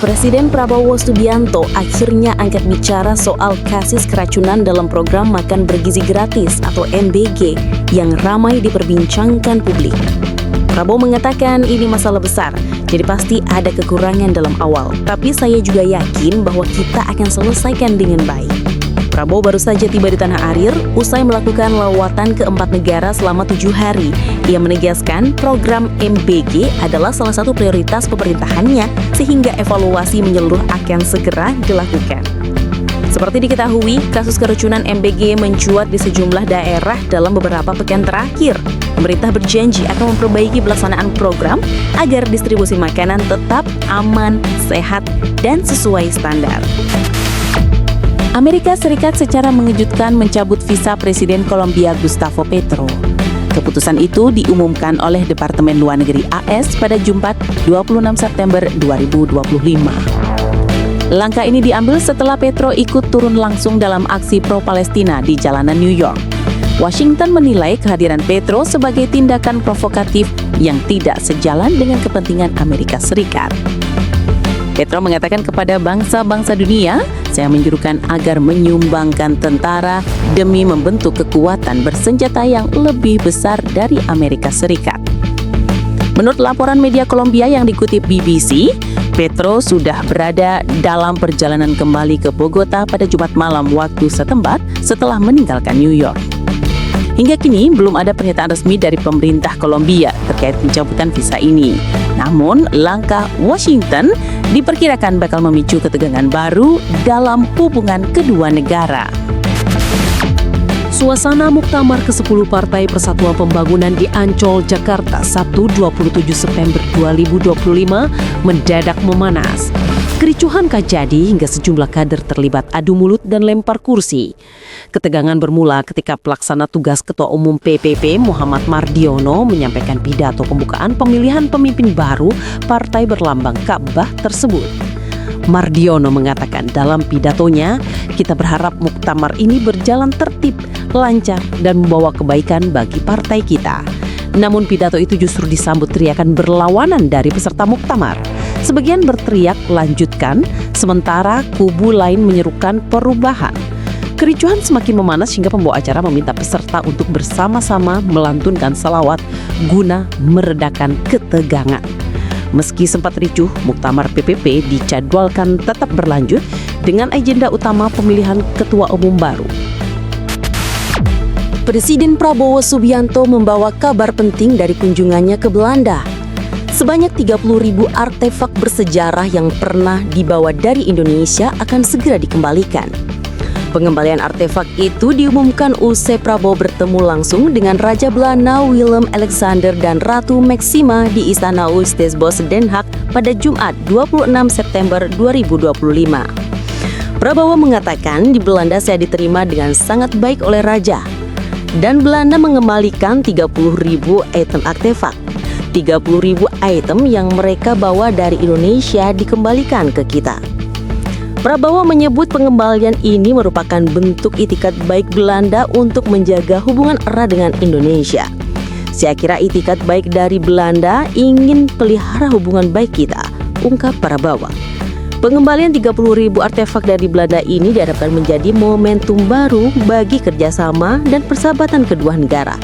Presiden Prabowo Subianto akhirnya angkat bicara soal kasus keracunan dalam program makan bergizi gratis atau MBG yang ramai diperbincangkan publik. Prabowo mengatakan ini masalah besar, jadi pasti ada kekurangan dalam awal. Tapi saya juga yakin bahwa kita akan selesaikan dengan baik. Prabowo baru saja tiba di tanah air usai melakukan lawatan ke 4 negara selama 7 hari. Ia menegaskan program MBG adalah salah satu prioritas pemerintahannya sehingga evaluasi menyeluruh akan segera dilakukan. Seperti diketahui, kasus keracunan MBG mencuat di sejumlah daerah dalam beberapa pekan terakhir. Pemerintah berjanji akan memperbaiki pelaksanaan program agar distribusi makanan tetap aman, sehat, dan sesuai standar. Amerika Serikat secara mengejutkan mencabut visa Presiden Kolombia Gustavo Petro. Keputusan itu diumumkan oleh Departemen Luar Negeri AS pada Jumat 26 September 2025. Langkah ini diambil setelah Petro ikut turun langsung dalam aksi pro-Palestina di jalanan New York. Washington menilai kehadiran Petro sebagai tindakan provokatif yang tidak sejalan dengan kepentingan Amerika Serikat. Petro mengatakan kepada bangsa-bangsa dunia, saya menjurukan agar menyumbangkan tentara demi membentuk kekuatan bersenjata yang lebih besar dari Amerika Serikat. Menurut laporan media Kolombia yang dikutip BBC, Petro sudah berada dalam perjalanan kembali ke Bogota pada Jumat malam waktu setempat setelah meninggalkan New York. Hingga kini belum ada pernyataan resmi dari pemerintah Kolombia terkait pencabutan visa ini. Namun, langkah Washington diperkirakan bakal memicu ketegangan baru dalam hubungan kedua negara. Suasana muktamar ke-10 Partai Persatuan Pembangunan di Ancol, Jakarta, Sabtu 27 September 2025 mendadak memanas. Kericuhan terjadi hingga sejumlah kader terlibat adu mulut dan lempar kursi. Ketegangan bermula ketika pelaksana tugas Ketua Umum PPP Muhammad Mardiono menyampaikan pidato pembukaan pemilihan pemimpin baru partai berlambang Ka'bah tersebut. Mardiono mengatakan dalam pidatonya, kita berharap muktamar ini berjalan tertib, lancar, dan membawa kebaikan bagi partai kita. Namun pidato itu justru disambut teriakan berlawanan dari peserta muktamar. Sebagian berteriak lanjutkan, sementara kubu lain menyerukan perubahan. Kericuhan semakin memanas hingga pembawa acara meminta peserta untuk bersama-sama melantunkan salawat guna meredakan ketegangan. Meski sempat ricuh, muktamar PPP dijadwalkan tetap berlanjut dengan agenda utama pemilihan ketua umum baru. Presiden Prabowo Subianto membawa kabar penting dari kunjungannya ke Belanda. Sebanyak 30.000 artefak bersejarah yang pernah dibawa dari Indonesia akan segera dikembalikan. Pengembalian artefak itu diumumkan usai Prabowo bertemu langsung dengan Raja Belanda Willem Alexander dan Ratu Maxima di Istana Oostensbos Den Haag pada Jumat 26 September 2025. Prabowo mengatakan di Belanda saya diterima dengan sangat baik oleh Raja. Dan Belanda mengembalikan 30.000 item artefak. 30.000 item yang mereka bawa dari Indonesia dikembalikan ke kita. Prabowo menyebut pengembalian ini merupakan bentuk itikat baik Belanda untuk menjaga hubungan erat dengan Indonesia. Saya kira itikat baik dari Belanda ingin pelihara hubungan baik kita, ungkap Prabowo. Pengembalian 30.000 artefak dari Belanda ini diharapkan menjadi momentum baru bagi kerjasama dan persahabatan kedua negara.